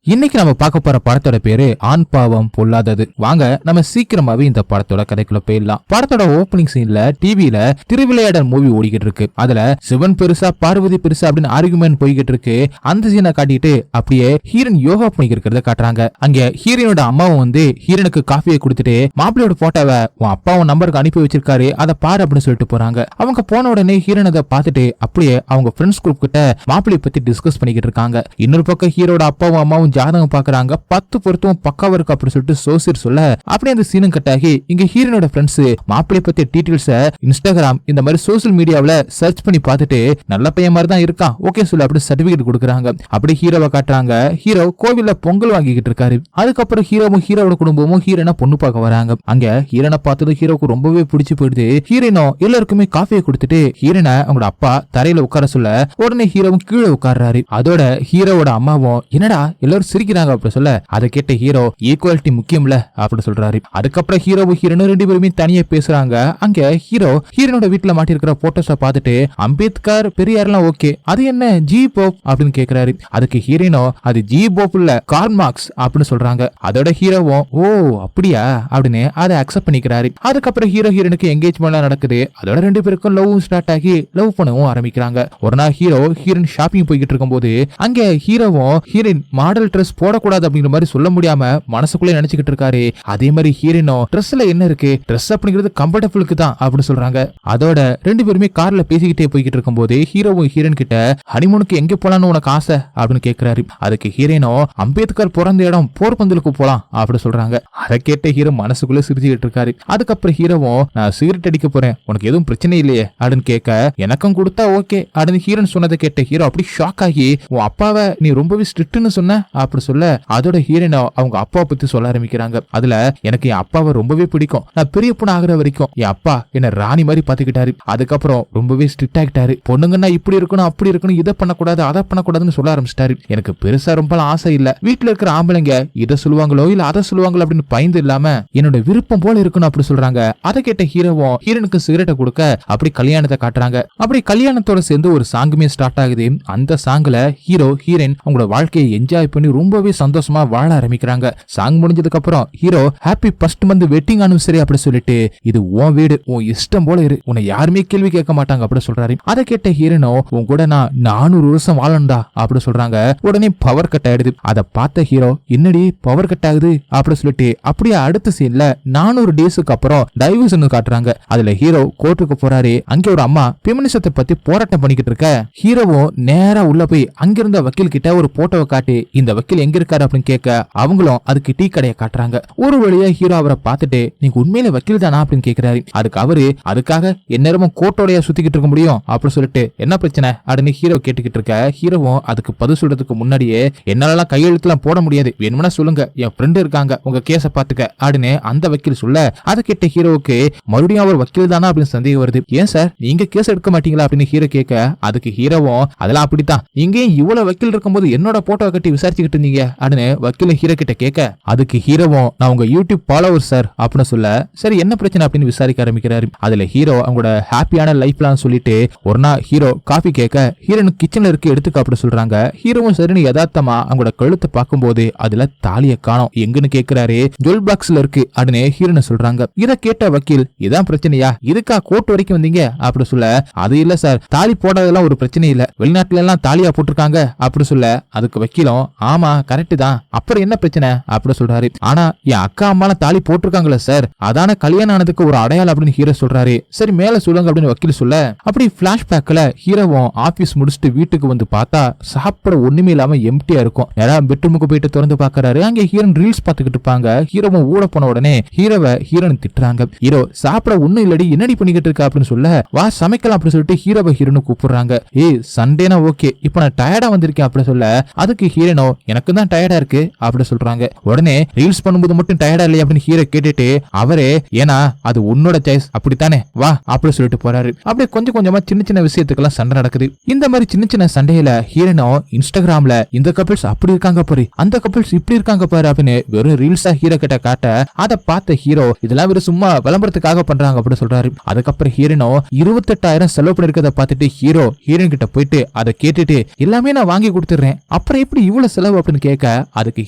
இன்னைக்கு நம்ம பார்க்க போற படத்தோட பேரு ஆண் பாவம் பொல்லாதது. வாங்க நம்ம சீக்கிரமாவே இந்த படத்தோட கதைக்குள்ள போயிடலாம். படத்தோட ஓப்பனிங் சீன்ல டிவில திருவிளையாடல் மூவி ஓடிக்கிட்டு இருக்கு. அதுல சிவன் பெருசா பார்வதி பெருசா அப்படின்னு ஆர்குமெண்ட் போய்கிட்டு இருக்கு. அந்த சீனை காட்டிட்டு அப்படியே ஹீரோயின் யோகா பண்ணிக்கிட்டு இருக்கிறத காட்டுறாங்க. அங்க ஹீரோனோட அம்மாவும் வந்து ஹீரோனுக்கு காஃபியை கொடுத்துட்டு மாப்பிள்ளையோட போட்டோவை உன் அப்பா உன் நம்பருக்கு அனுப்பி வச்சிருக்காரு, அதை பாரு அப்படின்னு சொல்லிட்டு போறாங்க. அவங்க போன உடனே ஹீரோன் அதை பார்த்துட்டு அப்படியே அவங்க ஃப்ரெண்ட்ஸ் குரூப் கிட்ட மாப்பிள்ளைய பத்தி டிஸ்கஸ் பண்ணிக்கிட்டு இருக்காங்க. இன்னொரு பக்கம் ஹீரோட அப்பாவும் அம்மாவும் ஜாதகம் பாக்குறாங்க. 10 பொருத்தம் பக்காவா இருக்கு அப்படின்னு சொல்லிட்டு சோசியர் சொல்ல அப்படியே அந்த சீனும் கட்டாகி இங்க ஹீரோனோட ஃப்ரெண்ட்ஸ் மாப்பிள்ளை பத்தி டீடைல்ஸ் இன்ஸ்டாகிராம் இந்த மாதிரி சோசியல் மீடியாவில சர்ச் பண்ணி பார்த்துட்டு நல்ல பையன் மாதிரி தான் இருக்கான் ஓகே சொல்லு அப்படி சர்டிபிகேட் கொடுக்குறாங்க. அப்படி ஹீரோவை காட்டுறாங்க. ஹீரோ கோவில்ல பொங்கல் வாங்கிக்கிட்டு இருக்காரு. அதுக்கப்புறம் ஹீரோவும் ஹீரோட குடும்பமும் ஹீரோனை பொண்ணு பார்க்க வராங்க. அங்க ஹீரோனை பார்த்தது ஹீரோக்கு ரொம்பவே பிடிச்சு போயிடுது. ஹீரோனும் எல்லாருக்குமே காஃபியை கொடுத்துட்டு ஹீரோனை அவங்களோட அப்பா தரையில உட்கார சொல்ல உடனே ஹீரோவும் கீழே உட்கார்றாரு. அதோட ஹீரோவோட அம்மாவும் என்னடா எல்லாரும் சிரிக்கிறாங்க அப்படி சொல்ல அதை கேட்ட ஹீரோ ஈக்குவாலிட்டி முக்கியம்ல அப்படி சொல்றாரு. அதுக்கப்புறம் ஹீரோவும் ஹீரோனும் 2 பேருமே தனியா பேசுறாங்க. அங்க ஹீரோ ஹீரோனோட வீட்டுல மாட்டிருக்கிற போட்டோஸ பார்த்துட்டு அம்பேத்கர் பெரியார்லாம் ஓகே, அது என்ன ஜி போப் அப்படின்னு கேக்குறாரு. அதுக்கு ஹீரோனோ அது ஜி போப் இல்ல கார்ல் மார்க்ஸ் அப்படின்னு சொல்றாங்க. அதோட ஹீரோவும் ஓ அப்படியா அப்படின்னு அதை அக்செப்ட் பண்ணிக்கிறாரு. அதுக்கப்புறம் ஹீரோ ஹீரோனுக்கு என்கேஜ்மெண்ட் நடக்குது. அதோட 2 பேருக்கும் லவ் ஸ்டார்ட் ஆகி லவ் பண்ணவும் ஆரம்பிக்கிறாங்க. ஒரு நாள் ஹீரோ ஹீரோயின் ஷாப்பிங் போய்கிட்டு இருக்கும் போது அங்க ஹீரோவும் ஹீரோயின் மாடல் ட்ரெஸ் போடக்கூடாது அப்படிங்கிற மாதிரி சொல்ல முடியாம மனசுக்குள்ளே நினைச்சுக்கிட்டு இருக்காரு. அதே மாதிரி ஹீரோயினும் ட்ரெஸ்ல என்ன இருக்கு, ட்ரெஸ் அப்படிங்கிறது கம்ஃபர்டபுளுக்கு தான் அப்படின்னு சொல்றாங்க. அதோட 2 பேருமே கார்ல பேசிக்கிட்டே போய்கிட்டு இருக்கும் போது ஹீரோவும் ஹீரோயின் கிட்ட ஹனிமூனுக்கு எங்க போலான்னு உனக்கு ஆசை அப்படின்னு கேட்கிறாரு. அதுக்கு ஹீரோயினோ அம்பேத்கர் பிறந்த இடம் போர்பந்தலுக்கு போலாம் அப்படின்னு சொல்றாங்க. அதை கேட்ட ஹீரோ மனசுக்குள்ள சிரிச்சுக்கிட்டு இருக்காரு. அதுக்கப்புறம் ஹீரோவும் நான் சிகரெட் அடிக்க போறேன் உனக்கு எதுவும் பிரச்சனை இல்லையே அப்படின்னு கேட்க எனக்கும் கொடுத்தா ஓகே அப்படின்னு ஹீரோன் சொன்னதை கேட்ட ஹீரோ அப்படி ஷாக் ஆகி உன் அப்பாவை நீ ரொம்பவே ஸ்ட்ரிக்ட்னு சொன்ன அப்படி சொல்ல அதோட ஹீரோயினோ அவங்க அப்பாவை பத்தி சொல்ல ஆரம்பிக்கிறாங்க. அதுல எனக்கு என் அப்பாவை ரொம்பவே பிடிக்கும், நான் பெரிய பொண்ணு ஆகிற வரைக்கும் என் அப்பா என்ன ராணி மாதிரி பாத்துக்கிட்டாரு. அதுக்கப்புறம் ரொம்பவே ஸ்ட்ரிக்ட் ஆகிட்டாரு. பொண்ணுங்கன்னா இப்படி இருக்கணும் அப்படி இருக்கணும், இதை பண்ணக்கூடாது அதை பண்ணக்கூடாதுன்னு சொல்ல ஆரம்பிச்சிட்டாரு. எனக்கு பெருசா ரொம்ப ஆசை இல்ல, வீட்டுல இருக்கிற ஆம்பளைங்க இதை சொல்லுவாங்களோ இல்ல அதை சொல்லுவாங்களோ அப்படின்னு பயந்து இல்லாம என்னோட விருப்பம் போல இருக்கணும் அப்படி சொல்றாங்க. அதை கேட்ட ஹீரோவும் ஹீரோனுக்கு சிகரெட்டை கொடுக்க அப்படி கல்யாணத்தை காட்டுறாங்க. அப்படி கல்யாணத்தோட சேர்ந்து ஒரு சாங்குமே ஸ்டார்ட் ஆகுது. அந்த சாங்குல ஹீரோ ஹீரோயின் அவங்களோட வாழ்க்கையை என்ஜாய் பண்ணி ரொம்பவே சந்தோஷமா வாழ ஆரம்பிக்கிறாங்க. சாங் முடிஞ்சதுக்கு அப்புறம் hero happy first month wedding anniversary அப்படி சொல்லிட்டு இது உன் வீடு உன் இஷ்டம் போல இரு, உன்னை யாருமே கேள்வி கேட்க மாட்டாங்க அப்படி சொல்றாரு. அதை கேட்ட ஹீரோனோ உன் கூட நான் 400 வருஷம் வாழண்டா அப்படி சொல்றாங்க. உடனே பவர் கட் ஆயிடுது. அதை பார்த்த ஹீரோ என்னடி பவர் கட் ஆகுது அப்படி சொல்லிட்டு அப்படியே அடுத்த சீன்ல 400 டேஸுக்கு அப்புறம் டைவர்ஷன் காட்டுறாங்க. அதுல ஹீரோ கோர்ட்டுக்கு போறாரு. அங்க ஒரு அம்மா பெமினிசத்தை பத்தி போராட்டம் பண்ணிக்கிட்டு இருக்க ஹீரோவும் நேரா உள்ள போய் அங்கிருந்த வக்கீல் கிட்ட ஒரு போட்டோவை காட்டி இந்த வக்கீல் எங்க இருக்காரு அப்படின்னு கேட்க அவங்களும் அதுக்கு டீ கடையை காட்டுறாங்க. ஒரு வழியா ஹீரோ அவரை பார்த்துட்டு நீங்க உண்மையில வக்கீல் தானா அப்படின்னு கேட்கிறாரு. அதுக்கு அவரு அதுக்காக எந்நேரமும் கோர்ட்டோடைய சுத்திக்கிட்டு இருக்க முடியும் அப்படின்னு சொல்லிட்டு என்ன பிரச்சனை அப்படின்னு ஹீரோ கேட்டுக்கிட்டு இருக்க ஹீரோவும் அதுக்கு பதில் சொல்றதுக்கு முன்னாடியே என்னாலலாம் கையெழுத்துலாம் போட முடியாது, வேணும்னா சொல்லுங்க என் ஃப்ரெண்ட் இருக்காங்க உங்க கேஸ பாத்துக்க அப்படின்னு அந்த வக்கீல் சொல்ல அதை கேட்ட ஹீரோவுக்கு மறுபடியும் அவர் வக்கீல் தானா அப்படின்னு சந்தேகம் வருது. ஏன் சார் நீங்க கேஸ் எடுக்க மாட்டீங்களா அப்படின்னு ஹீரோ கேட்க அதுக்கு ஹீரோவும் அதெல்லாம் அப்படித்தான், நீங்க இவ்வளவு வக்கீல் இருக்கும்போது என்னோட போட்டோ கட்டி விசாரிச்சுக்கிட்டு இருந்தீங்க அப்படின்னு வக்கீல ஹீரோ கிட்ட கேட்க அதுக்கு ஹீரோவும் நான் உங்க யூடியூப் ஃபாலோவர் சார் அப்படின்னு சொல்ல சரி என்ன பிரச்சனை அப்படின்னு விசாரிக்க ஆரம்பிக்கிறாரு. அதுல ஹீரோ அவங்களோட ஹாப்பியான லைஃப்லாம் சொல்லிட்டு ஒரு நாள் ஹீரோ காஃபி கேட்க ஹீரோனு கிச்சன்ல இருக்கு எடுத்துக்க அப்படி சொல்றாங்க. ஹீரோவும் சரின்னு யதார்த்தமா அவங்களோட கழுத்தை பார்க்கும்போது அதுல தாலியை காணோம், எங்கன்னு கேட்கிறாரு. ஜுவல் பாக்ஸ்ல இருக்கு அப்படின்னு ஹீரோனு சொல்றாங்க. இதை கேட்ட வக்கீல் இதான் பிரச்சனையா, இதுக்கா கோர்ட் வரைக்கும் வந்தீங்க அப்படி சொல்ல அது இல்ல சார் தாலி போடாதெல்லாம் ஒரு பிரச்சனை இல்ல, வெளிநாட்டுல எல்லாம் தாலியா போட்டிருக்காங்க அப்படி சொல்ல அதுக்கு வக்கீலும் ஆமா கரெக்ட் தான் அப்புறம் என்ன பிரச்சனை அப்படி சொல்றாரு. ஆனா என் அக்கா அம்மால தாலி போட்டிருக்காங்களா சார், அதான கல்யாணம் ஆனதுக்கு ஒரு அடையாளம் அப்படின்னு ஹீரோ சொல்றாரு. சரி மேல சொல்லுங்க அப்படின்னு வக்கீல் சொல்ல அப்படி பிளாஷ்பேக்ல ஹீரோவும் ஆபீஸ் முடிச்சுட்டு வீட்டுக்கு வந்து பார்த்தா சாப்பிட ஒண்ணுமே இல்லாம எம்டியா இருக்கும். யாராவது பெட்ரூமுக்கு போயிட்டு திறந்து பாக்குறாரு. அங்க ஹீரோன் ரீல்ஸ் பாத்துக்கிட்டு இருப்பாங்க. ஹீரோவும் ஊட போன உடனே ஹீரோவை ஹீரோன் திட்டுறாங்க. ஹீரோ சாப்பிட ஒண்ணும் இல்லடி என்னடி பண்ணிக்கிட்டு இருக்க அப்படின்னு சொல்ல வா சமைக்கலாம் அப்படின்னு சொல்லிட்டு ஹீரோவை ஹீரோனு கூப்பிடுறாங்க. ஏய் சண்டேனா ஓகே இப்ப நான் டயர்டா வந்திருக்கேன் அப்படின்னு சொல்ல அதுக்கு ஹீரோனோ எனக்கு தான் டயர்டா இருக்கு அப்படி சொல்றாங்க. உடனே ரீல்ஸ் பண்ணும்போது மட்டும் டயர்டா இல்லையா அப்படின்னு ஹீரோ கேட்டுட்டு அவரே ஏன்னா அது உன்னோட சாய்ஸ் அப்படித்தானே வா அப்படி சொல்லிட்டு போறாரு. அப்படியே கொஞ்சம் கொஞ்சமா சின்ன சின்ன விஷயத்துக்கெல்லாம் சண்டை நடக்குது. இந்த மாதிரி சின்ன சின்ன சண்டையில ஹீரோனோ இன்ஸ்டாகிராம்ல இந்த கப்பிள்ஸ் அப்படி இருக்காங்க பாரு அந்த கப்பிள்ஸ் இப்படி இருக்காங்க பாரு அப்படின்னு வெறும் ரீல்ஸா ஹீரோ கிட்ட காட்ட அதை பார்த்த ஹீரோ இதெல்லாம் வெறும் சும்மா விளம்பரத்துக்காக பண்றாங்க அப்படின்னு சொல்றாரு. அதுக்கப்புறம் ஹீரோனோ 28,000 செலவு பண்ணிருக்கத பார்த்துட்டு ஹீரோ ஹீரோயின் கிட்ட போயிட்டு அதை கேட்டுட்டு எல்லாமே நான் வாங்கி கொடுத்துறேன் அப்புறம் எப்படி இவ்வளவு செலவு செலவு அப்படின்னு கேட்க அதுக்கு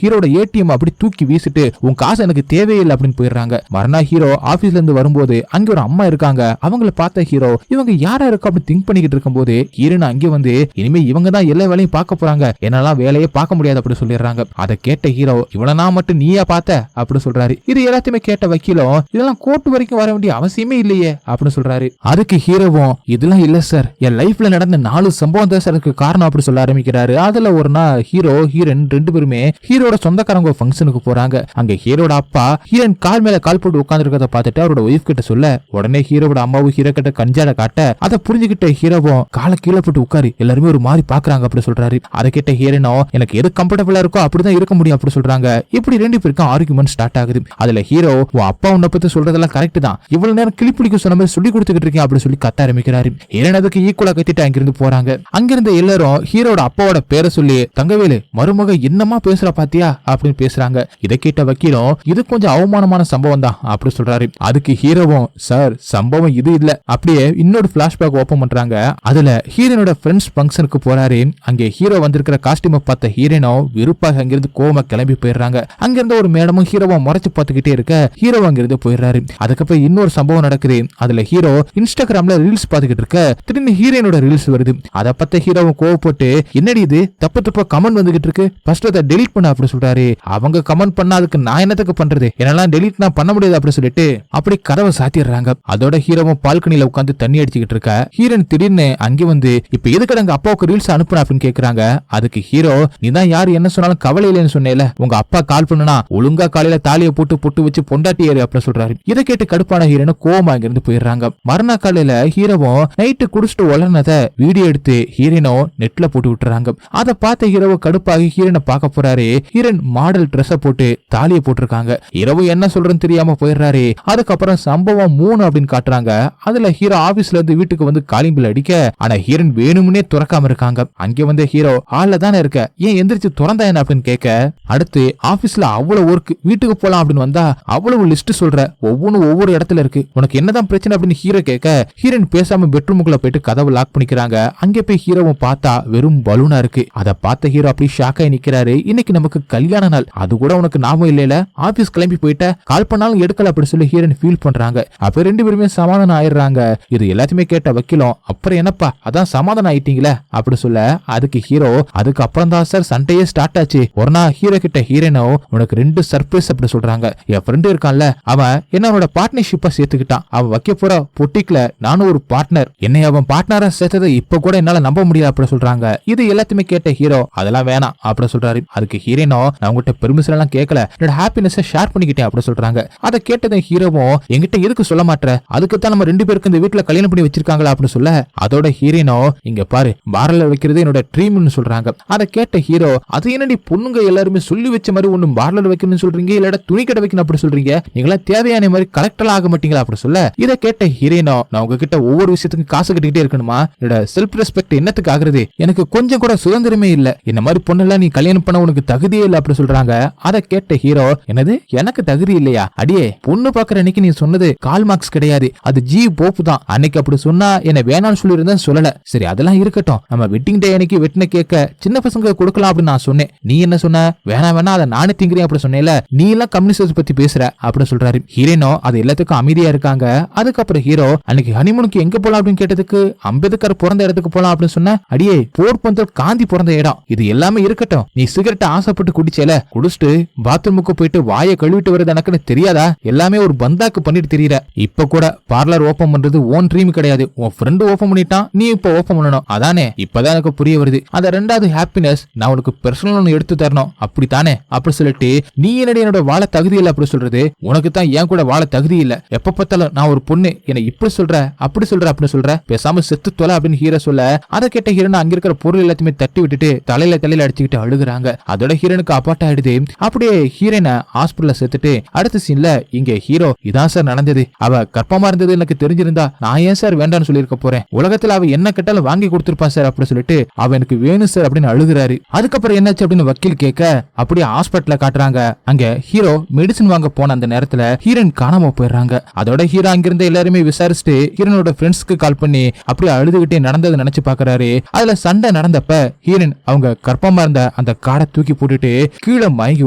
ஹீரோட ஏடிஎம் அப்படி தூக்கி வீசிட்டு உன் காசு எனக்கு தேவையில்லை அப்படின்னு போயிடுறாங்க. மறுநாள் ஹீரோ ஆபீஸ்ல இருந்து வரும்போது அங்க ஒரு அம்மா இருக்காங்க. அவங்கள பார்த்த ஹீரோ இவங்க யாரா இருக்கும் அப்படின்னு திங்க் பண்ணிக்கிட்டு இருக்கும்போது ஹீரோன் அங்கே வந்து இனிமே இவங்க தான் எல்லா வேலையும் பார்க்க போறாங்க, என்னெல்லாம் வேலையே பார்க்க முடியாது அப்படி சொல்லிடுறாங்க. அதை கேட்ட ஹீரோ இவ்வளவு மட்டும் நீயா பார்த்த அப்படி சொல்றாரு. இது எல்லாத்தையுமே கேட்ட வக்கீலும் இதெல்லாம் கோர்ட் வரைக்கும் வர வேண்டிய அவசியமே இல்லையே அப்படின்னு சொல்றாரு. அதுக்கு ஹீரோவும் இதெல்லாம் இல்ல சார், என் லைஃப்ல நடந்த 4 சம்பவம் தான் சார் காரணம் அப்படி சொல்ல ஆரம்பிக்கிறாரு. அதுல ஒரு நாள் ஹீரோ ஹீரோயின் 2 பேருமே ஹீரோட சொந்தக்காரங்க ஃபங்க்ஷனுக்கு போறாங்க. அங்க ஹீரோட அப்பா ஹீரோயின் கால் மேல கால் போட்டு உட்கார்ந்து இருக்கிறத பார்த்துட்டு அவரோட ஒய்ஃப் கிட்ட சொல்ல உடனே ஹீரோட அம்மாவும் ஹீரோ கிட்ட கஞ்சாட காட்ட அதை புரிஞ்சுக்கிட்ட ஹீரோவும் காலை கீழே போட்டு உட்காரு எல்லாருமே ஒரு மாதிரி பாக்குறாங்க அப்படி சொல்றாரு. அதை கேட்ட ஹீரோனோ எனக்கு எது கம்ஃபர்டபுளா இருக்கோ அப்படிதான் இருக்க முடியும் அப்படி சொல்றாங்க. இப்படி 2 பேருக்கும் ஆர்குமெண்ட் ஸ்டார்ட் ஆகுது. அதுல ஹீரோ உன் அப்பா உன்னை பத்தி சொல்றதெல்லாம் கரெக்ட் தான், இவ்வளவு நேரம் கிளிப்பிடிக்க சொன்ன மாதிரி சொல்லி கொடுத்துக்கிட்டு இருக்கேன் அப்படி சொல்லி கத்த ஆரம்பிக்கிறாரு. ஹீரோன் அதுக்கு ஈக்குவலா கத்திட்டு அங்கிருந்து போறாங்க. அங்கிருந்த எல்லாரும் ஹீரோட அப்பாவோட பேரை சொல்லி தங்கவேலு மருமக என்னமா பேசுற பாத்தியா அப்படின்னு பேசுறாங்க. இதை கேட்ட வக்கீலும் இது கொஞ்சம் அவமானமான சம்பவம் தான் அப்படி சொல்றாரு. அதுக்கு ஹீரோவும் சார் சம்பவம் இது இல்ல அப்படியே இன்னொரு பிளாஷ்பேக் ஓபன் பண்றாங்க. அதுல ஹீரோனோட ஃப்ரெண்ட்ஸ் ஃபங்க்ஷனுக்கு போறாரு. அங்கே ஹீரோ வந்திருக்கிற காஸ்டியூமை பார்த்த ஹீரோனோ விருப்பாக அங்கிருந்து கோவமா கிளம்பி போயிடுறாங்க. அங்கிருந்த ஒரு மேடமும் ஹீரோவை முறைச்சு பார்த்துக்கிட்டே இருக்க ஹீரோ அங்கிருந்து போயிடுறாரு. அதுக்கப்புறம் இன்னொரு சம்பவம் நடக்குது. அதுல ஹீரோ இன்ஸ்டாகிராம்ல ரீல்ஸ் பார்த்துக்கிட்டு இருக்க திடீர்னு ஹீரோனோட ரீல்ஸ் வருது. அதை பார்த்த ஹீரோவும் கோவப்பட்டு என்னடி இது தப்பு தப்பா கமெண்ட் வந்துகிட்டு இருக்கு, ஃபர்ஸ்ட் அதை டெலீட் பண்ண அப்படி சொல்றாரு. அவங்க கமெண்ட் பண்ணா அதுக்கு நான் என்னத்துக்கு பண்றது, என்னெல்லாம் டெலீட் நான் பண்ண முடியாது அப்படி சொல்லிட்டு அப்படி கதவை சாத்திடுறாங்க. அதோட ஹீரோவும் பால்கனில உட்காந்து தண்ணி அடிச்சுக்கிட்டு இருக்க ஹீரோன் திடீர்னு அங்கே வந்து இப்ப எதுக்கு அங்க அப்பாவுக்கு ரீல்ஸ் அனுப்புன அப்படின்னு கேக்குறாங்க. அதுக்கு ஹீரோ நீதான் யாரு என்ன சொன்னாலும் கவலை இல்லைன்னு சொன்னேல, உங்க அப்பா கால் பண்ணுனா ஒழுங்கா காலையில தாலியை போட்டு வச்சு பொண்டாட்டி ஏறு அப்படி சொல்றாரு. இதை கேட்டு கடுப்பான ஹீரோனு கோவமா இருந்து போயிடுறாங்க. மறுநாள் காலையில ஹீரோவும் நைட்டு குடிச்சிட்டு உலர்னத வீடியோ எடுத்து ஹீரோனோ நெட்ல போட்டு விட்டுறாங்க. அதை பார்த்த ஹீரோவை கடுப்பாகி ஹீரோனை பார்க்க போறாரு. ஹீரோன் மாடல் ட்ரெஸ் போட்டு தாலியை போட்டிருக்காங்க. ஹீரோவும் என்ன சொல்றேன்னு தெரியாம போயிடுறாரு. அதுக்கப்புறம் சம்பவம் 3 அப்படின்னு காட்டுறாங்க. அதுல ஹீரோ ஆபீஸ்ல இருந்து வீட்டுக்கு வந்து காலிங் பில் அடிக்க ஆனா ஹீரோன் வேணும்னே துறக்காம இருக்காங்க. அங்கே வந்து ஹீரோ ஹால்ல தானே இருக்க, ஏன் எந்திரிச்சு துறந்தா என்ன அப்படின்னு கேட்க அடுத்து ஆபீஸ்ல அவ்வளவு ஒர்க் வீட்டுக்கு போலாம் அப்படின்னு வந்தா அவ்வளவு லிஸ்ட் சொல்ற ஒவ்வொன்னும் ஒவ்வொரு இடத்துல இருக்கு, உனக்கு என்னதான் பிரச்சனை அப்படின்னு ஹீரோ கேட்க ஹீரோன் பேசாம பெட்ரூமுக்குள்ள போயிட்டு கதவை லாக் பண்ணிக்கிறாங்க. அங்கே போய் ஹீரோவும் பார்த்தா வெறும் பலூனா இருக்கு. அதை பார்த்த ஹீரோ அப்படி ஷாக்காய் நிக்கிறாரு. இன்னைக்கு நமக்கு கல்யாண நாள், அது கூட உனக்கு ஞாபகம் இல்லையில, ஆபீஸ் கிளம்பி போயிட்ட, கால் பண்ணாலும் எடுக்கல அப்படி சொல்லி ஹீரோன் ஃபீல் பண்றாங்க. அப்ப 2 பேருமே சமாதானம் ஆயிடுறாங்க. இது எல்லாத்தையுமே கேட்ட வக்கீலும் அப்புறம் என்னப்பா அதான் சமாதானம் ஆயிட்டீங்களே அப்படி சொல்ல அதுக்கு ஹீரோ அதுக்கு அப்புறம் தான் சார் சண்டையே ஸ்டார்ட் ஆச்சு. ஒரு நாள் ஹீரோ கிட்ட ஹீரோனோ உனக்கு 2 சர்ப்ரைஸ் அப்படி சொல்றாங்க. என் ஃப்ரெண்டு இருக்கான்ல அவன் என்னோட பார்ட்னர்ஷிப்பா சேர்த்துக்கிட்டான், அவன் வைக்க போற பொட்டிக்ல நானும் ஒரு பார்ட்னர், என்னை அவன் பார்ட்னரா சேர்த்ததை இப்ப கூட என்னால நம்ப முடியல அப்படி சொல்றாங்க. இது எல்லாத்தையுமே கேட்ட ஹீரோ அதெல்லாம் வேணாம் அப்படி சொல்றாரு. அதுக்கு ஹீரோனோ நான் உங்ககிட்ட பெர்மிஷன் எல்லாம் கேட்கல, என்னோட ஹாப்பினஸ் ஷேர் பண்ணிக்கிட்டேன் அப்படி சொல்றாங்க. அதை கேட்டதை ஹீரோவும் என்கிட்ட எதுக்கு சொல்ல மாட்டேற, அதுக்குத்தான் நம்ம 2 பேருக்கு இந்த வீட்டுல கல்யாணம் பண்ணி வச்சிருக்காங்களா அப்படின்னு சொல்ல அதோட ஹீரோனோ இங்க பாரு பார்ல வைக்கிறது என்னோட ட்ரீம்னு சொல்றாங்க. அதை கேட்ட ஹீரோ அது என்னடி பொண்ணுங்க எல்லாருமே சொல்லி வச்ச மாதிரி ஒண்ணு பார்லர் வைக்கணும்னு சொல்றீங்க, இல்ல துணி கடை வைக்கணும் அப்படி சொல்றீங்க, நீங்களா தேவையான மாதிரி கலெக்டர் ஆக மாட்டீங்களா அப்படி சொல்ல இதை கேட்ட ஹீரோனோ நான் உங்ககிட்ட ஒவ்வொரு விஷயத்துக்கும் காசு கட்டிக்கிட்டே இருக்கணுமா, என்னோட செல்ஃப் ரெஸ்பெக்ட் என்னத்துக்கு ஆகுறது, எனக்கு கொஞ்சம் கூட சுதந்திரமே இல்ல, என்ன மாதிரி பொண்ணெல்லாம் நீ கல்யாணம் பண்ண உனக்கு தகுதியே இல்ல அப்படி சொல்றாங்க. அதை கேட்ட ஹீரோ என்னது எனக்கு தகுதி இல்லையா, அடியே பொண்ணு பாக்குற அன்னைக்கு நீ சொன்னது கால் மார்க்ஸ் கிடையாது, அது ஜி போப்பு தான், அன்னைக்கு அப்படி சொன்னா என்ன வேணாம்னு சொல்லி இருந்தா சொல்லல, சரி அதெல்லாம் இருக்கட்டும், நம்ம வெட்டிங் டே அன்னைக்கு வெட்டின கேக்க சின்ன பசங்க கொடுக்கலாம் அப்படின்னு நான் சொன்னேன், நீ என்ன சொன்ன வேணா அதை நானே திங்கிறேன் அப்படி சொன்னேல, நீ எல்லாம் கம்யூனிஸ்ட் பத்தி பேசுற அப்படி சொல்றாரு. ஹீரோனோ அது எல்லாத்துக்கும் அமைதியா இருக்காங்க. அதுக்கப்புறம் ஹீரோ அன்னைக்கு ஹனிமூனுக்கு எங்க போலாம் அப்படின்னு கேட்டதுக்கு அம்பேத்கர் பிறந்த இடத்துக்கு போலாம் அப்படின்னு சொன்ன, அடியே போர்பந்தர் காந்தி பிறந்த இடம், இது எல்லாமே இருக்கட்டும், நீ சிகரெட் ஆசைப்பட்டு குடிச்சேல, குடிச்சிட்டு பாத்ரூமுக்கு போயிட்டு வாயை கழுவிட்டு வருது எனக்குன்னு தெரியாதா, எல்லாமே ஒரு பந்தாக்கு பண்ணிட்டு தெரியற, இப்ப கூட பார்லர் ஓபன் பண்றது ஓன் ட்ரீம் கிடையாது, உன் ஃப்ரெண்டு ஓபன் பண்ணிட்டான் நீ இப்ப ஓபன் பண்ணணும், அதானே இப்பதான் எனக்கு புரிய வருது, அந்த 2வது ஹாப்பினஸ் நான் உனக்கு பெர்சனல் ஒன்னு எடுத்து தரணும் அப்படித்தானே அப்படி சொல்லிட்டு நீ என்னோட வாழ தகுதி இல்லை அப்படி சொல்றது, உனக்கு தான் ஏன் கூட வாழ தகுதி இல்ல, எப்ப பார்த்தாலும் நான் ஒரு பொண்ணு என்ன இப்படி சொல்ற அப்படி சொல்ற பேசாம செத்து தொலை அப்படின்னு ஹீரோ சொல்ல அதை கேட்ட ஹீரோன் அங்க இருக்கிற பொருள் எல்லாத்தையுமே தட்டி விட்டுட்டு தலையில அடிச்சுக்கிட்டு அழுகுறாங்க. அதோட ஹீரோனுக்கு அப்பாட்ட ஆயிடுது. அப்படியே ஹீரோனை ஹாஸ்பிட்டல்ல சேர்த்துட்டு அடுத்த சீன்ல இங்க ஹீரோ இதான் சார் நடந்தது, அவ கர்ப்பமா இருந்தது எனக்கு தெரிஞ்சிருந்தா நான் ஏன் சார் வேண்டாம்னு சொல்லியிருக்க போறேன், உலகத்துல அவ என்ன கேட்டாலும் வாங்கி கொடுத்திருப்பா சார் அப்படி சொல்லிட்டு அவ எனக்கு வேணும் சார் அப்படின்னு அழுகுறாரு. அதுக்கப்புறம் என்னாச்சு அப்படின்னு வக்கீல் கேட்க அப்படியே ஹாஸ்பிட்டல்ல காட்டுறாங்க. அங்க ஹீரோ மெடிசன் வாங்க போன அந்த நேரத்துல ஹீரோயின் காணாம போயிடுறாங்க. அதோட ஹீரோ அங்கிருந்த எல்லாருமே விசாரிச்சுட்டு ஹீரோனோட ஃப்ரெண்ட்ஸ்க்கு கால் பண்ணி அப்படியே அழுதுகிட்டே நடந்ததை நினைச்சு பாக்குறாரு. அதுல சண்டை நடந்தப்ப ஹீரோயின் அவங்க கர்ப்பமா இருந்த அந்த காடை தூக்கி போட்டுட்டு கீழே மயங்கி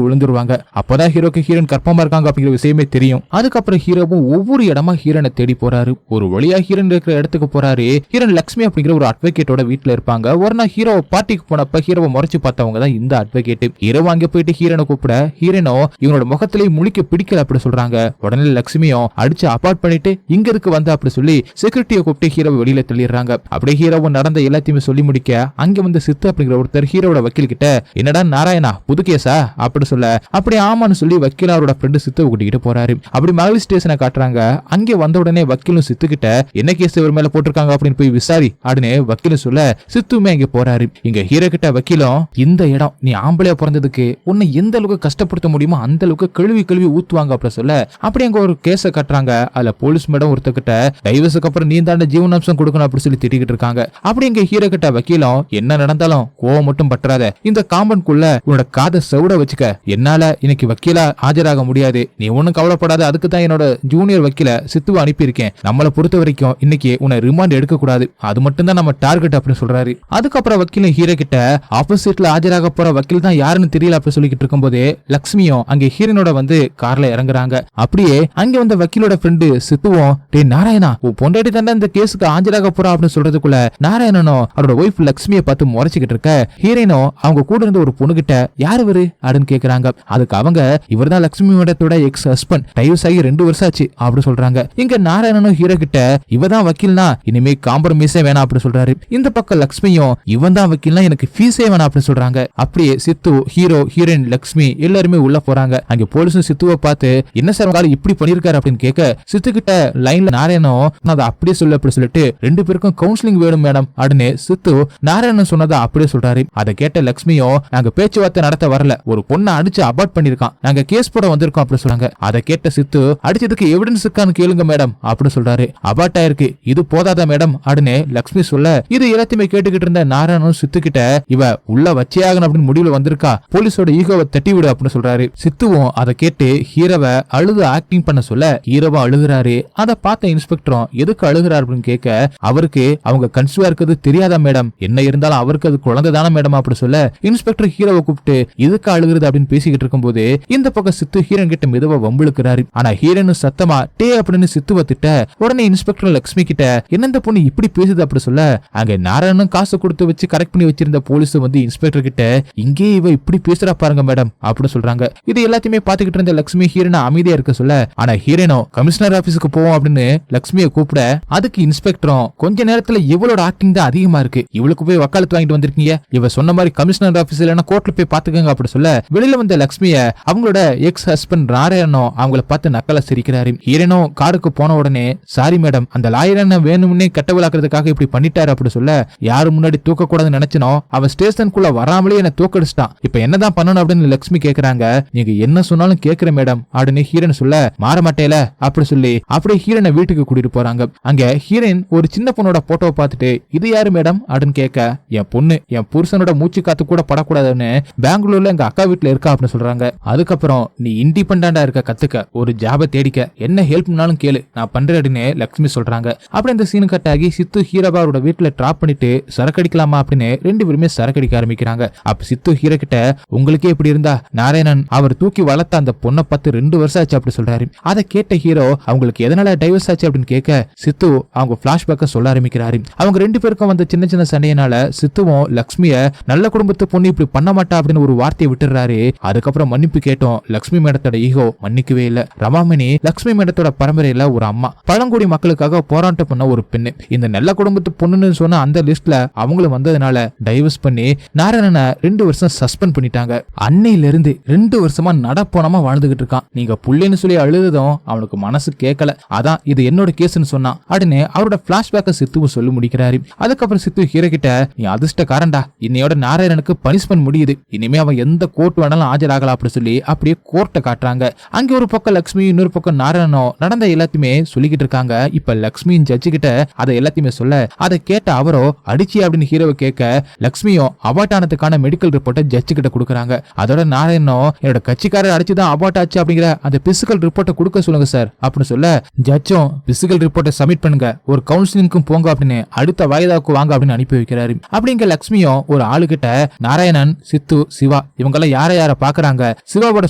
விழுந்துருவாங்க. அப்பதான் ஹீரோக்கு ஹீரோயின் கர்ப்பமா இருக்காங்க அப்படிங்கிற விஷயமே தெரியும். அதுக்கப்புறம் ஹீரோவும் ஒவ்வொரு இடமா ஹீரோனை தேடி போறாரு. ஒரு வழியா ஹீரோன் இருக்கிற இடத்துக்கு போறாரு. ஹீரோன் லக்ஷ்மி அப்படிங்கிற ஒரு அட்வொகேட்டோட வீட்டுல இருப்பாங்க. ஒரு நாள் ஹீரோ பார்ட்டிக்கு போனப்ப ஹீரோவை முறைச்சு பார்த்தவங்க தான் இந்த அட்வொகேட். ஹீரோ அங்க போயிட்டு ஹீரோனை கூப்பிட ஹீரோனோ இவனோட முகத்திலேயே முழிக்க பிடிக்கல அப்படி சொல்றாங்க. உடனே லக்ஷ்மியும் அடிச்சு அபார்ட் பண்ணிட்டு இங்க இருக்கு வந்து அப்படி சொல்லி செக்யூரிட்டியை கூப்பிட்டு ஹீரோவை வெளியில தள்ளிடுறாங்க. அப்படியே ஹீரோவும் நடந்த எல்லாத்தையுமே சொல்லி முடிக்க அங்க வந்து சித்து அப்படிங்கிற ஒருத்தர் ஹீரோட வக்கீல் கிட்ட என்னடா நாராயணா புது கேஸா அப்படி சொல்ல அப்படி ஆமான்னு சொல்லி வக்கீல் அவரோட ஃப்ரெண்டு சித்துவை கூட்டிகிட்டு போறாரு. அப்படி மகளிர் ஸ்டேஷனை காட்டுறாங்க. அங்கே வந்த உடனே வக்கீலும் சித்து கிட்ட என்ன கேஸ் இவர் மேல போட்டிருக்காங்க அப்படின்னு போய் விசாரி அப்படின்னு வக்கீலும் சொல்ல சித்துமே இங்க போறாரு. இங்க ஹீரோ கிட்ட வக்கீலும் இந்த இடம் நீ ஆம்பளையா பிறந்ததுக்கு உன்னை எந்த அளவுக்கு கஷ்டப்படுத்த முடியுமோ அந்த அளவுக்கு கழுவி ஊத்துவாங்க அப்படி சொல்ல அப்படி அங்க ஒரு கேஸ கட்டுறாங்க. அதுல போலீஸ் மேடம் ஒருத்தக்கிட்ட டைவர்ஸுக்கு அப்புறம் நீ தாண்ட ஜீவனாம்சம் கொடுக்கணும் அப்படி சொல்லி திட்டிக்கிட்டு இருக்காங்க. அப்படி இங்க ஹீரோ கிட்ட வக்கீலும் என்ன நடந்தாலும் கோவம் மட்டும் பற்றாத, இந்த காம்பவுண்ட்குள்ள உன்னோட காதை செவுட வச்சுக்க, என்னால இன்னைக்கு வக்கீலா ஆஜராக முடியாது, நீ ஒன்னும் கவலைப்படாத, அதுக்கு தான் என்னோட ஜூனியர் வக்கீல சித்துவை அனுப்பியிருக்கேன், நம்மளை பொறுத்த வரைக்கும் இன்னைக்கு உன்னை ரிமாண்ட் எடுக்க கூடாது, அது மட்டும் தான் நம்ம டார்கெட் அப்படின்னு சொல்றாரு. அதுக்கப்புறம் வக்கீல ஹீரோ கிட்ட ஆப்போசிட்ல ஆஜராக போற வக்கீல் தான் யாருன்னு தெரியல அப்படி சொல்லிக்கிட்டு இருக்கும்போது லக்ஷ்மியும் அங்க ஹீரோனோட வந்து கார்ல இறங்குறாங்க. அப்படியே அங்க வந்த வக்கீலோட ஃப்ரெண்டு சித்துவும் டே நாராயணா உன் பொண்டாட்டி தாண்டா இந்த கேஸுக்கு ஆஜராக போறா அப்படின்னு சொல்றதுக்குள்ள நாராயணனும் அவரோட ஒய்ஃப் லக்ஷ்மியை பார்த்து முறைச்சுக்கிட்டு இருக்க ஹீரோனோ அவங்க கூட இருந்த ஒரு பொண்ணு கிட்ட யாரு இவரு அப்படின்னு கேக்குறாங்க. அதுக்கு அவங்க இவர்தான் லக்ஷ்மி மேடத்தோட எக்ஸ் ஹஸ்பண்ட், டைவர்ஸ் ஆகி 2 வருஷம் ஆச்சு அப்படி சொல்றாங்க. இங்க நாராயணனும் ஹீரோ கிட்ட இவதான் வக்கீல்னா இனிமே காம்ப்ரமைஸே வேணாம் அப்படி சொல்றாரு. இந்த பக்கம் லக்ஷ்மியும் இவன் தான் வக்கீல்னா எனக்கு ஃபீஸே வேணாம் அப்படி சொல்றாங்க. அப்படியே சித்து ஹீரோ ஹீரோயின் லக்ஷ்மி எல்லாருமே உள்ள போறாங்க. அங்க போலீஸும் சித்துவை பார்த்து என்ன சார் இப்படி பண்ணிருக்காரு அப்படின்னு கேட்க சித்து கிட்ட லைன்ல நாராயணனும் அதை அப்படியே சொல்ல அப்படி சொல்லிட்டு 2 பேருக்கும் கவுன்சிலிங் வேணும் மேடம் அப்படின்னு சித்து நாராயணன் சொன்னதை அப்படியே சொல்றாரு. அதை கேட்ட லக்ஷ்மியும் நாங்க பேச்சுவார்த்தை நடத்த வரல, ஒரு பொண்ணை அடிச்சு அபார்ட் பண்ணிருக்கான், நாங்க கேஸ் போட வந்திருக்கோம் அப்படி சொல்றாங்க. அதை கேட்ட சித்து அடிச்சதுக்கு எவிடன்ஸ் இருக்கான்னு கேளுங்க மேடம் அப்படின்னு சொல்றாரு. அபார்ட் ஆயிருக்கு இது போதாதா மேடம் அப்படின்னு லக்ஷ்மி சொல்ல இது எல்லாத்தையுமே கேட்டுக்கிட்டு இருந்த நாராயணனும் சித்து கிட்ட இவ உள்ள வச்சே ஆகணும் அப்படின்னு முடிவுல வந்திருக்கா, போலீஸோட ஈகோவை தட்டி விடு அப்படின்னு சொல்றாரு. சித்துவும் அதை கேட்டு ஹீரோவை அழுது ஆக்டிங் பண்ண சொல்ல ஹீரோவா அழுகுறாரு. அதை பார்த்த இன்ஸ்பெக்டரும் எதுக்கு அழுகுறாரு அப்படின்னு கேட்க அவருக்கு அவங்க கன்சீவா இருக்கிறது தெரியாதா மேடம், என்ன இருந்தாலும் அவருக்கு அது குழந்தை தானே மேடம் அப்படி சொல்ல இன்ஸ்பெக்டர் ஹீரோவை கூப்பிட்டு இதுக்கு அழுகுறது அப்படின்னு பேசிக்கிட்டு இருக்கும்போது இந்த பக்கம் சித்து ஹீரோன் கிட்ட மெதுவா வம்பிழுக்கிறாரு. ஆனா ஹீரோனும் சத்தமா டே அப்படின்னு சித்துவ திட்ட உடனே இன்ஸ்பெக்டர் லக்ஷ்மி கிட்ட என்ன இந்த பொண்ணு இப்படி பேசுது அப்படி சொல்ல அங்க நாராயணனும் காசு கொடுத்து வச்சு கரெக்ட் பண்ணி வச்சிருந்த போலீஸ் வந்து இன்ஸ்பெக்டர் கிட்ட இங்கே இவ இப்படி பேசுறா பாருங்க மேடம் அப்படின்னு சொல்றாங்க. இது எல்லாத்தையுமே பாத்துக்கிட்டு இருந்த லக்ஷ்மி ஹீரோனை அமைதியா இருக்க சொல்ல ஆனா ஹீரோனோ கமிஷனர் ஆபீஸுக்கு போவோம் அப்படின்னு லக்ஷ்மியை கூப்பிட அதுக்கு இன்ஸ்பெக்டரும் கொஞ்ச நேரத்துல இவளோட ஆக்டிங் தான் அதிகமா இருக்கு, இவளுக்கு போய் வக்காலத்து வாங்கிட்டு வந்திருக்கீங்க, இவ சொன்ன மாதிரி கமிஷனர் ஆபீஸ் இல்லைன்னா கோர்ட்ல போய் பாத்துக்கங்க அப்படி சொல்ல வெளியில வந்த லக்ஷ்மிய அவங்களோட எக்ஸ் ஹஸ்பண்ட் நாராயணனோ அவங்கள பார்த்து நக்கலா சிரிக்கிறாரு. ஹீரோனோ காருக்கு போன உடனே சாரி மேடம் அந்த லாயரனை வேணும்னே கெட்ட விளாக்குறதுக்காக இப்படி பண்ணிட்டாரு அப்படி சொல்ல யாரு முன்னாடி தூக்க கூடாதுன்னு நினைச்சனோ அவன் ஸ்டேஷனுக்குள்ள வராமலே என்ன தூக்கடிச்சிட்டான், இப்ப என்னதான் பண்ணணும் அப்படின்னு லக்ஷ்மி கேக்குறாங்க. நீங்க என்ன சொன்னாலும் கேக்குற மேடம் அப்படின்னு ஹீரோன் சொல்ல மாற மாட்டேல அப்படி சொல்லி அப்படியே ஹீரோனை வீட்டுக்கு கூட்டிட்டு போறாங்க. அங்க ஹீரோயின் ஒரு சின்ன பொண்ணோட போட்டோவை பார்த்துட்டு இது யாரு மேடம் அப்படின்னு கேட்க என் பொண்ணு, என் புருஷனோட மூச்சு காத்து கூட படக்கூடாதுன்னு பெங்களூர்ல எங்க அக்கா வீட்டுல இருக்கா அப்படின்னு சொல்றாங்க. அதுக்கப்புறம் நீ இண்டிபெண்டா இருக்க கத்துக்க, ஒரு ஜாபை தேடிக்க, என்ன ஹெல்ப்னாலும் கேளு நான் பண்றேன்னு லக்ஷ்மி சொல்றாங்க. அப்படி இந்த சீன் கட் ஆகி சித்து ஹீரோவா அவரோட வீட்டுல டிராப் பண்ணிட்டு சரக்கடிக்கலாமா அப்படின்னு 2 பேருமே சரக்கடிக்க ஆரம்பிக்கிறாங்க. அப்ப சித்து ஹீரோ கிட்ட உங்களுக்கே இப்படி இருந்தா நாராயணன் அவர் தூக்கி வளர்த்த அந்த பொண்ணை பார்த்து 2 வருஷம் ஆச்சு அப்படி சொல்றாரு. அதை கேட்ட ஹீரோ அவங்களுக்கு எதனால டைவர்ஸ் ஆச்சு அப்படின்னு கேட்க சித்து அவங்க பிளாஷ்பேக்க சொல்ல ஆரம்பிக்கிறாரு. அவங்க 2 பேருக்கும் வந்த சின்ன சின்ன சண்டையினால சித்துவும் லக்ஷ்மிய நல்ல குடும்பத்து பொண்ணு இப்படி பண்ண மாட்டா அப்படின்னு ஒரு வார்த்தையை விட்டுறாரு. அதுக்கப்புறம் மன்னிப்பு கேட்டோம். லக்ஷ்மி மேடத்தோட ஈகோ மன்னிக்கவே இல்ல. ரமாமணி லக்ஷ்மி மேடத்தோட பரம்பரையில ஒரு அம்மா, பழங்குடி மக்களுக்காக போராட்டம் பண்ண ஒரு பெண்ணு, இந்த நல்ல குடும்பத்து பொண்ணுன்னு சொன்ன அந்த லிஸ்ட்ல அவங்களும் வந்ததுனால டைவர்ஸ் பண்ணி நாராயணனை 2 வருஷம் சஸ்பெண்ட் பண்ணிட்டாங்க. அன்னையில இருந்து 2 வருஷமா நடப்போனமா வாழ்ந்துகிட்டு இருக்கான். நீங்க புள்ளைன்னு சொல்லி அழுதும் அவனுக்கு மனசு கேட்கல, அதான் இது என்னோட கேஸ்ன்னு சொன்னான் அப்படின்னு அவரோட பிளாஷ்பேக்க சித்துவும் சொல்லி முடிக்கிறாரு. அதுக்கப்புறம் சித்து ஹீரோ கிட்ட நீ அதிர்ஷ்டக்காரன்டா, இன்னையோட நாராயணனுக்கு பனிஷ்மெண்ட் முடியுது, இனிமே அவன் எந்த கோர்ட் வேணாலும் ஆஜராகலாம் அப்படி சொல்லி அப்படியே கோர்ட்டை காட்டுறாங்க. அங்க ஒரு பக்கம் லக்ஷ்மி இன்னொரு பக்கம் நாராயணனும் நடந்த எல்லாத்தையுமே சொல்லிக்கிட்டு இருக்காங்க. இப்ப லக்ஷ்மியின் ஜட்ஜு கிட்ட அதை எல்லாத்தையுமே சொல்ல அதை கேட்ட அவரோ அடிச்சி அப்படின்னு ஹீரோவை கேட்க லக்ஷ்மியும் அபார்ட் ஆனதுக்கான மெடிக்கல் ரிப்போர்ட்டை ஜட்ஜு கிட்ட கொடுக்குறாங்க. அதோட நாராயணனும் என்னோட கட்சிக்காரர் அடிச்சுதான் அபார்ட் ஆச்சு அப்படிங்கிற அந்த பிசிக்கல் ரிப்போர்ட்டை கொடுக்க சொல்லுங்க சார் அப்படின்னு சொல்ல ஜட்ஜும் பிசிக்கல் ரிப்போர்ட்டை சப்மிட் பண்ணுங்க, ஒரு கவுன்சிலிங்க்கும் போங்க அப்படின்னு அடுத்த வாய்தாவுக்கு வாங்க அப்படின்னு அனுப்பி வைக்கிறாரு. அப்படிங்க லக்ஷ்மியும் ஒரு ஆளுகிட்ட கிட்ட நாராயணன், சித்து, சிவா இவங்க எல்லாம் யார யார பாக்குறாங்க, சிவாவோட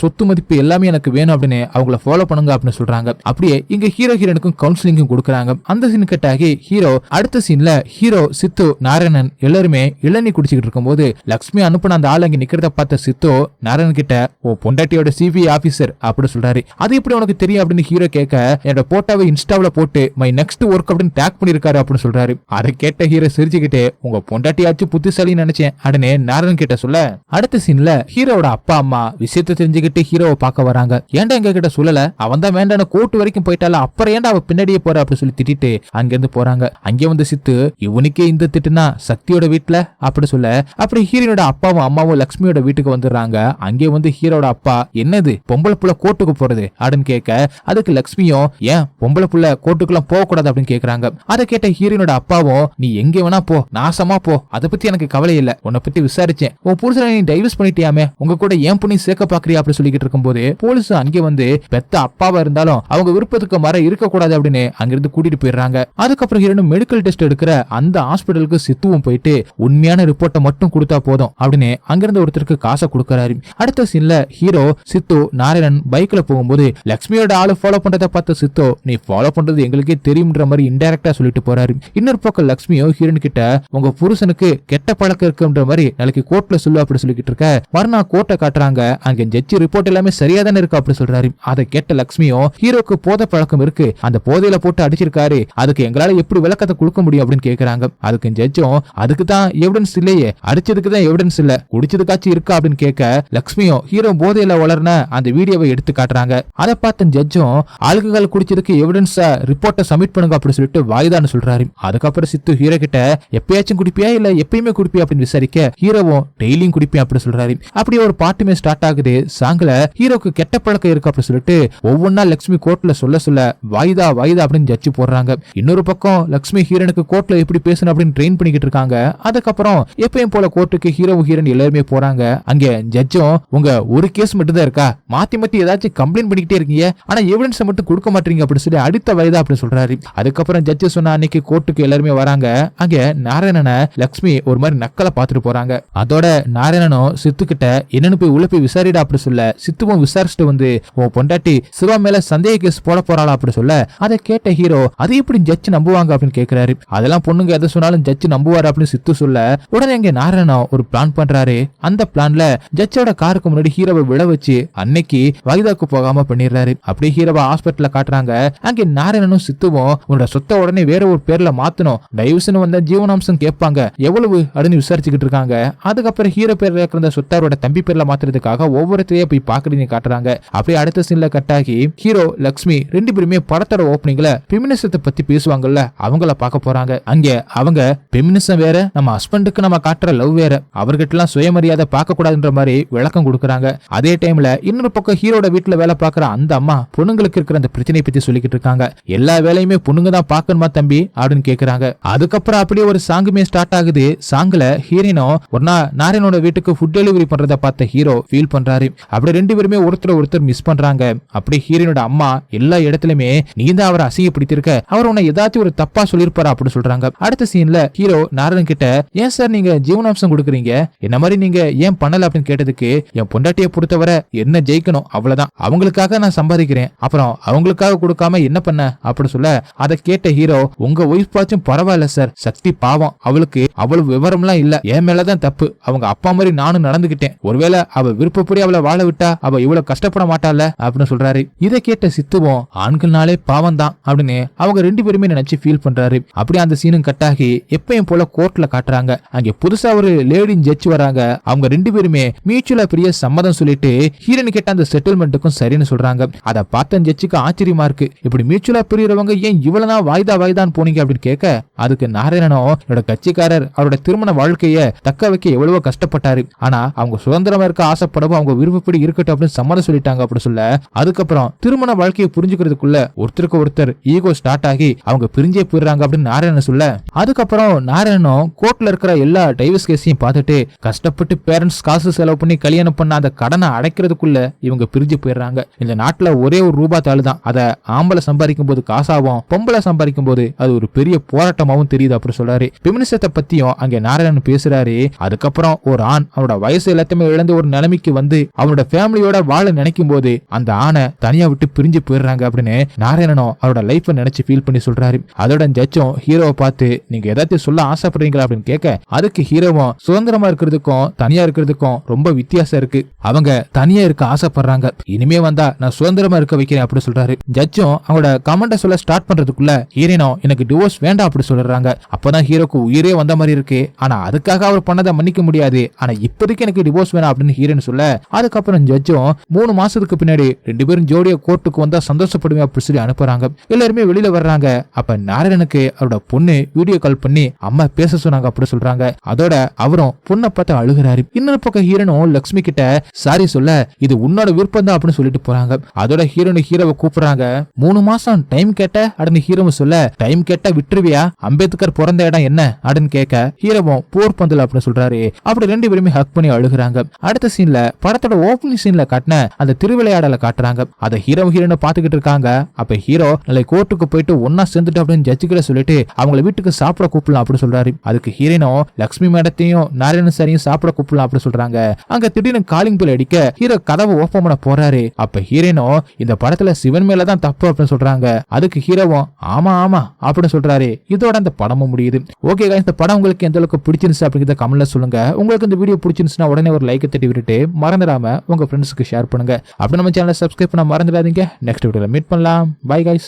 சொத்து மதிப்பு எல்லாமே எனக்கு வேணும் அப்படின்னு அவங்கள ஃபாலோ பண்ணுங்க அப்படின்னு சொல்றாங்க. அப்படியே இங்க ஹீரோ ஹீரோனுக்கும் கவுன்சிலிங்கும் கொடுக்கறாங்க. அந்த சீன் கட் ஆகி ஹீரோ அடுத்த சீன்ல ஹீரோ, சித்து, நாராயணன் எல்லாருமே இளநீ குடிச்சிட்டு இருக்கும்போது லக்ஷ்மி அனுப்புன அந்த ஆள் அங்க நிக்கிறத பார்த்த சித்து நாராயணன் கிட்ட, ஓ பொண்டாட்டியோட சிபிஐ ஆபீசர் அப்படி சொல்றாரு. அது எப்படி உனக்கு தெரியும் அப்படின்னு ஹீரோ கேட்க, என்னோட போட்டோவை இன்ஸ்டாவில போட்டு மை நெக்ஸ்ட் ஒர்க் அப்படின்னு டேக் பண்ணிருக்காரு அப்படின்னு சொல்றாரு. அதை கேட்ட ஹீரோ சிரிச்சுக்கிட்டு, உங்க பொண்டாட்டியாச்சு புத்திசாலின்னு நினைச்சேன் அப்படின்னு நாராயணன் கிட்ட சொல்ல, அடுத்த சீன்ல ஹீரோட அப்பா அம்மா விஷயத்தை தெரிஞ்சுக்கிட்டு ஹீரோவை பார்க்க வராங்க. ஏன்டா எங்க கிட்ட சொல்லல, அவன் தான் வேண்டான கோர்ட் வரைக்கும் போயிட்டால, அப்புறம் ஏன்டா அவ பின்னாடியே போற அப்படின்னு சொல்லி திட்டிட்டு அங்கிருந்து போறாங்க. அங்கே வந்து சித்து, இவனுக்கே இந்த திட்டுனா சக்தியோட வீட்டுல அப்படி சொல்ல, அப்படி ஹீரோனோட அப்பாவும் அம்மாவும் லட்சுமியோட வீட்டுக்கு வந்துடுறாங்க. அங்கே வந்து ஹீரோட அப்பா, என்னது பொம்பளை புள்ள கோர்ட்டுக்கு போறது அப்படின்னு கேட்க, அதுக்கு லட்சுமியும், ஏன் பொம்பளை புள்ள கோர்ட்டுக்குலாம் போக கூடாது அப்படின்னு கேக்குறாங்க. அதை கேட்ட ஹீரோனோட அப்பாவும், நீ எங்க வேணா போ, நாசமா போ, அதை பத்தி எனக்கு கவலை இல்ல, உன்னை பத்தி விசாரிச்சேன், உன் புருஷனை நீ டைவர்ஸ் பண்ணிட்டியாமே, உங்க கூட ஏன் பண்ணி சேர்க்க பாக்குறியா அப்படி சொல்லிக்கிட்டு இருக்கும்போது போலீஸ் அங்கே வந்து பெத்த அப்பாவா இருந்தாலும் அவங்க விருப்பத்துக்கு மர இருக்க கூடாது அப்படின்னு அங்கிருந்து கூட்டிட்டு போயிடுறாங்க. அதுக்கப்புறம் ஹீரோனு மெடிக்கல் டெஸ்ட் எடுக்கிற அந்த ஹாஸ்பிட்டலுக்கு சித்துவும் போயிட்டு உண்மையான ரிப்போர்ட்டை மட்டும் கொடுத்தா போதும் அப்படின்னு அங்கிருந்து ஒருத்தருக்கு காசை கொடுக்கறாரு. அடுத்த சீன்ல ஹீரோ, சித்து, நாராயணன் பைக்ல போகும்போது லட்சுமியோட ஆளு ஃபாலோ பண்றதை பார்த்த சித்து, நீ ஃபாலோ பண்றது எங்களுக்கே தெரியும்ன்ற மாதிரி இன்டைரக்டா சொல்லிட்டு போறாரு. இன்னொரு பக்கம் லட்சுமியோ ஹீரோன் கிட்ட, உங்க புருஷனுக்கு கெட்ட பழக்கம் இருக்குன்ற மாதிரி நாளைக்கு கோர்ட்ல சொல்லு அப்படி சொல்லிக்கிட்டு இருக்க. மறுநாள் கோர்ட்டை காட்டுறாங்க. அங்க ஜட்ஜி ரிப்போர்ட் எல்லாமே சரியா தானே இருக்கு அப்படி சொல்றாரு. அதை கேட்ட லட்சுமியும், ஹீரோக்கு போதை பழக்கம் இருக்கு, அந்த போதையில போட்டு அடிச்சிருக்காரு, அதுக்கு எங்களால எப்படி விளக்கத்தை கொடுக்க முடியும் அப்படின்னு கேக்குறாங்க. அதுக்கு ஜட்ஜும், அதுக்கு தான் எவிடன்ஸ் இல்லையே, அடிச்சதுக்கு தான் எவிடன்ஸ் இல்ல, குடிச்சதுக்காச்சும் இருக்கா அப்படின்னு கேட்க, லட்சுமியும் ஹீரோ போதையில வளர்ன அந்த வீடியோவை எடுத்து காட்டுறாங்க. அதை பார்த்த ஜட்ஜும், ஆல்கஹால் குடிச்சதுக்கு எவிடன்ஸா ரிப்போர்ட்டை சப்மிட் பண்ணுங்க அப்படி சொல்லிட்டு வாய்தான்னு சொல்றாரு. அதுக்கப்புறம் சித்து ஹீரோ கிட்ட, எப்பயாச்சும் குடிப்பியா இல்ல எப்பயுமே குடிப்பியா அப்படின்னு விசாரிக்க, ஹீரோவும் டெய்லியும் குடிப்பியா அப்படி சொல்றாரு. அப்படி ஒரு பாட்டுமே ஸ்டார்ட் ஆகுது. சாங்ல ஹீரோக்கு கெட்ட பழக்கம் இருக்கு அப்படி சொல்லிட்டு ஒவ்வொன்னா லட்சுமி கோர்ட்ல சொல்ல சொல்ல வாய்தா வாய்தா அப்படின்னு ஜட்ஜு போடுறாங்க. இன்னொரு பக்கம் லட்சுமி ஹீரோனுக்கு கோர்ட்ல எப்படி பேசணும் அப்படின்னு ட்ரெயின் பண்ணிக்கிட்டு இருக்காங்க. அதுக்கப்புறம் எப்பயும் போல கோர்ட்டுக்கு ஹீரோ ஹீரோன் எல்லாருமே போறாங்க. அங்க ஜட்ஜும், உங்க ஒரு கேஸ் மட்டும் தான் இருக்கா, மாத்தி மாத்தி ஏதாச்சும் கம்ப்ளைண்ட் பண்ணிக்கிட்டே இருக்கீங்க, ஆனா எவிடன்ஸ் மட்டும் கொடுக்க மாட்டீங்க அப்படி சொல்லி அடுத்த வயதா அப்படி சொல்றாரு. அதுக்கப்புறம் ஜட்ஜு சொன்ன அன்னைக்கு கோர்ட்டுக்கு எல்லாருமே வராங்க. அங்க நாராயணனை லட்சுமி ஒரு மாதிரி நக்கலை பார்த்துட்டு போறாங்க. அதோட நாராயணனும் சித்து கிட்ட, என்னன்னு போய் உள்ள போய் விசாரிடா அப்படி சொல்ல, சித்துவும் விசாரிச்சுட்டு வந்து, உன் பொண்டாட்டி சிவா மேல சந்தேக கேஸ் போட போறாளா அப்படி சொல்ல, அதை கேட்ட ஹீரோ, அது எப்படி ஜட்ஜ் நம்புவாங்க அப்படின்னு கேக்குறாரு. அதெல்லாம் பொண்ணுங்க எதை சொன்னாலும் ஜட்ஜ் நம்புவாரு அப்படின்னு சித்து சொல்ல, உடனே இங்க நாராயணன் ஒரு பிளான் பண்றாரு. அந்த பிளான்ல ஜட்ஜோட காருக்கு முன்னாடி ஹீரோவை விழ வச்சு அன்னைக்கு வைதாக்கு போகாம பண்ணிடுறாரு. அப்படியே ஹீரோவை ஹாஸ்பிட்டல்ல காட்டுறாங்க. அங்கே நாராயணனும் சித்துவும், உன்னோட சொத்தை உடனே வேற ஒரு பேர்ல மாத்தணும், டைவர்ஸ்னு வந்த ஜீவனாம்சம் கேட்பாங்க, எவ்வளவு அப்படின்னு விசாரிச்சுக்கிட்டு இருக்காங்க. அதுக்கப்புறம் ஹீரோ பேர்ல இருக்கிற சொத்தாரோட தம்பி பேர்ல மாத்துறதுக்காக ஒவ்வொருத்தையே போய் பாக்குறீங்க காட்டுறாங்க. அப்படியே அடுத்த சீன்ல கட் ஆகி ஹீரோ, லட்சுமி ரெண்டு பேருமே படத்தோட ஓப்பனிங்ல பெமினிசத்தை பத்தி பேசுவாங்கல்ல, அவங்கள பார்க்க போறாங்க. அங்க அவங்க பெமினிசம் வேற, நம்ம ஹஸ்பண்டுக்கு நம்ம காட்டுற லவ் வேற, அவர்கிட்ட எல்லாம் சுயமரியாதை பார்க்க கூடாதுன்ற மாதிரி விளக்கம் கொடுக்கறாங்க. அதே டைம்ல இன்னொரு பக்கம் ஹீரோட வீட்டுல வேலை பார்க்கற அந்த அம்மா பொண்ணுங்களுக்கு இருக்கிற அந்த பிரச்சனையை பத்தி சொல்லிக்கிட்டு இருக்காங்க. எல்லா வேலையுமே பொண்ணுங்க தான் பாக்கணுமா தம்பி அப்படின்னு கேக்குறாங்க. அதுக்கப்புறம் அப்படியே ஒரு சாங்குமே ஸ்டார்ட் ஆகுது. சாங்ல ஹீரோனும் ஒரு நாள் நாராயணோட வீட்டுக்கு ஃபுட் டெலிவரி பண்றத பார்த்த ஹீரோ ஃபீல் பண்றாரு. அப்படி ரெண்டு பேருமே ஒருத்தர் மிஸ் பண்றாங்க. அப்படி ஹீரோனோட அம்மா எல்லா இடத்துலயுமே, நீ தான் அவரை அசிங்கப்படுத்திருக்க, அவர் உன்னை ஏதாச்சும் ஒரு தப்பா சொல்லிருப்பாரா அப்படின்னு சொல்றாங்க. அடுத்த சீன்ல ஹீரோ நாராயணன் கிட்ட, ஏன் சார் நீங்க ஜீவனாம்சம் கொடுக்குறீங்க, என்ன மாதிரி நீங்க ஏன் பண்ணல அப்படின்னு கேட்டதுக்கு, என் பொண்டாட்டியை பொறுத்தவரை என்ன ஜெயிக்கணும் அவ்வளவுதான், அவங்களுக்காக நான் சம்பாதிக்கிறேன், அப்புறம் அவங்களுக்காக கொடுக்காம என்ன பண்ண அப்படி சொல்ல, அதை கேட்ட ஹீரோ, உங்க ஒய்ஃப் பாச்சும் பரவாயில்ல சார், சக்தி பாவம், அவளுக்கு அவ்வளவு விவரம்லாம் இல்ல, என் மேலதான் தப்பு, அவங்க அப்பா மாதிரி நானும் நடந்துகிட்டேன், ஒருவேளை அவ விருப்பப்படி அவளை வாழ விட்டா அவ இவ்வளவு கஷ்டப்பட மாட்டால அப்படின்னு சொல்றாரு. இதை கேட்ட சித்துவும், ஆண்கள்னாலே பாவம் தான் அப்படின்னு அவங்க ரெண்டு பேருமே நினைச்சு ஃபீல் பண்றாரு. அப்படியே அந்த சீனும் கட்டாகி எப்பயும் போல கோர்ட்ல காட்டுறாங்க. அங்க புதுசா ஒரு லேடி ஜட்ஜ் வராங்க. அவங்க ரெண்டு பேருமே மியூச்சுவலா பெரிய சம்மதம் சொல்லிட்டு ஹீரோன் கேட்ட அந்த செட்டில்மெண்ட்டுக்கும் சரின்னு சொல்றாங்க. அதை பார்த்த ஜட்ஜுக்கு ஆச்சரியமா இருக்கு, இப்படி மியூச்சுவலா பிரியறவங்க ஏன் இவ்வளவுனா வாய்தான் போனீங்க அப்படின்னு கேட்க, அதுக்கு நாராயணனும், என்னோட கட்சிக்காரர் அவரோட திருமண வாழ்க்கைய தக்க வைக்க எவ்வளவோ கஷ்டப்பட்டாரு, ஆனா அவங்க சுதந்திரமா இருக்க ஆசைப்படவும் அவங்க விருப்பப்படி இருக்கட்டும் அப்படின்னு சம்மதம் சொல்லிட்டாங்க அப்படி சொல்ல, அதுக்கப்புறம் திருமண வாழ்க்கையை புரிஞ்சுக்கிறதுக்குள்ள ஒருத்தருக்கு ஒருத்தர் ஈகோ ஸ்டார்ட் ஆகி அவங்க பிரிஞ்சே போயிடுறாங்க அப்படின்னு நாராயணன் சொல்ல, அதுக்கப்புறம் நாராயணனும் கோர்ட்ல இருக்கிற எல்லா டைவர்ஸ் கேஸையும் பார்த்துட்டு கஷ்டப்பட்டு பேரண்ட்ஸ் காசு செலவு பண்ணி கல்யாணம் பண்ண அந்த கடனை அடைக்கிறதுக்குள்ள இவங்க பிரிஞ்சு போயிடுறாங்க. இந்த நாட்டுல ஒரே ஒரு ரூபாய் தாள் தான், அதை ஆம்பளை சம்பாதிக்கும் போது காசாவும் பொம்பளை சம்பாதிக்கும் போது அது ஒரு பெரிய போராட்டமாவும் தெரியுது அப்படி சொல்றாரு. பெமினிசத்தை பத்தியும் அங்க நாராயணன் பேசுறாரு. அதுக்கப்புறம் ஒரு ஆண் அவனோட வயசு எல்லாத்தையுமே இழந்து ஒரு நிலைமைக்கு வந்து அவனோட ஃபேமிலியோட வாழ நினைக்கும் போது அந்த ஆணை தனியா விட்டு பிரிஞ்சு போயிடுறாங்க அப்படின்னு நாராயணனும் அவரோட லைஃப் நினைச்சு ஃபீல் பண்ணி சொல்றாரு. அதோட ஜட்ஜும் ஹீரோவை பார்த்து நீங்க ஏதாச்சும் சொல்ல ஆசைப்படுறீங்களா அப்படின்னு கேட்க அதுக்கு ஹீரோவும் சுதந்திரமா இருக்கிறதுக்கும் தனியா இருக்கிறதுக்கும் ரொம்ப வித்தியாசம் இருக்கு. அவங்க தனியா இருக்க ஆசைப்படுறாங்க. இனிமே வந்தா நான் சுதந்திரமா இருக்க வைக்கிறேன் அப்படி சொல்றாரு. ஜட்ஜும் அவங்களோட கமெண்ட சொல்ல ஸ்டார்ட் பண்றதுக்குள்ள ஹீரோனும் எனக்கு டிவோர்ஸ் வேண்டாம் அப்படி சொல்றாங்க. அப்பதான் ஹீரோக்கு உயிரே வந்த மாதிரி இருக்கு. ஆனா அதுக்காக அவர் பண்ணதை மன்னிக்க முடியாது. ஆனா இப்போதைக்கு எனக்கு டிவோர்ஸ் வேணாம் அப்படின்னு ஹீரோன் சொல்ல அதுக்கப்புறம் ஜட்ஜும் 3 மாசத்துக்கு பின்னாடி 2 பேரும் ஜோடியா கோர்ட்டுக்கு வந்தா சந்தோஷப்படுவேன் அப்படி சொல்லி அனுப்புறாங்க. எல்லாருமே வெளியில வர்றாங்க. அப்ப நாராயணனுக்கு அவரோட பொண்ணு வீடியோ கால் பண்ணி அம்மா பேச சொன்னாங்க அப்படி சொல்றாங்க. அதோட அவரும் பொண்ணை பார்த்து அழுகிறாரு. இன்னொரு பக்கம் ஹீரோனும் லட்சுமி கிட்ட சாரி சொல்ல இது உன்னோட விருப்பம் தான் அப்படின்னு சொல்லிட்டு போறாங்க. அதோட ஹீரோவை கூப்பிடுறாங்க. 3 மாசம் டைம் கேட்ட அப்படின்னு ஹீரோவும் சொல்ல டைம் கேட்டா விட்டுருவியா, அம்பேத்கர் பிறந்த இடம் என்ன அப்படின்னு கேட்க ஹீரோவும் போர் பந்தல் அப்படின்னு சொல்றாரு. அப்படி 2 பேருமே ஹக் பண்ணி அழுகுறாங்க. அடுத்த சீன்ல படத்தோட ஓப்பனிங் சீன்ல காட்டின அந்த திருவிளையாடலை காட்டுறாங்க. அதை ஹீரோன்னு பாத்துக்கிட்டு இருக்காங்க. அப்ப ஹீரோ நாளை கோர்ட்டுக்கு போயிட்டு ஒன்னா சேர்ந்துட்டு அப்படின்னு ஜட்ஜு கிட்ட சொல்லிட்டு அவங்களை வீட்டுக்கு சாப்பிட கூப்பிடலாம் அப்படி சொல்றாரு. அதுக்கு ஹீரோனும் லட்சுமி மேடத்தையும் நாராயண சாரியும் சாப்பிட கூப்பிடலாம் அப்படி சொல்றாங்க. அங்க திடீர்னு காலிங் பெல் அடிக்க ஹீரோ கதவை ஓபன் பண்ண போறாரு. அப்ப ஹீரோனும் இந்த படத்துல சிவன் மேலதான் தப்பு அப்படின்னு சொல்றாங்க. அதுக்கு ஹீரோவும் ஆமா ஆமா அப்படின்னு சொல்றாரு. இதோட அந்த படமும் முடியுது. ஓகே गाइस, இந்த படம் உங்களுக்கு எந்த அளவுக்கு பிடிச்சிருந்துச்சு அப்படிங்கறத கமெண்ட்ல சொல்லுங்க. உங்களுக்கு இந்த வீடியோ பிடிச்சிருந்துச்சுன்னா உடனே ஒரு லைக் தட்டி விட்டுட்டு மறந்துடாம உங்க ஃப்ரெண்ட்ஸ்க்கு ஷேர் பண்ணுங்க. அப்படி நம்ம சேனலை சப்ஸ்கிரைப் பண்ண மறந்துடாதீங்க. நெக்ஸ்ட் வீடியோல மீட் பண்ணலாம். By guys.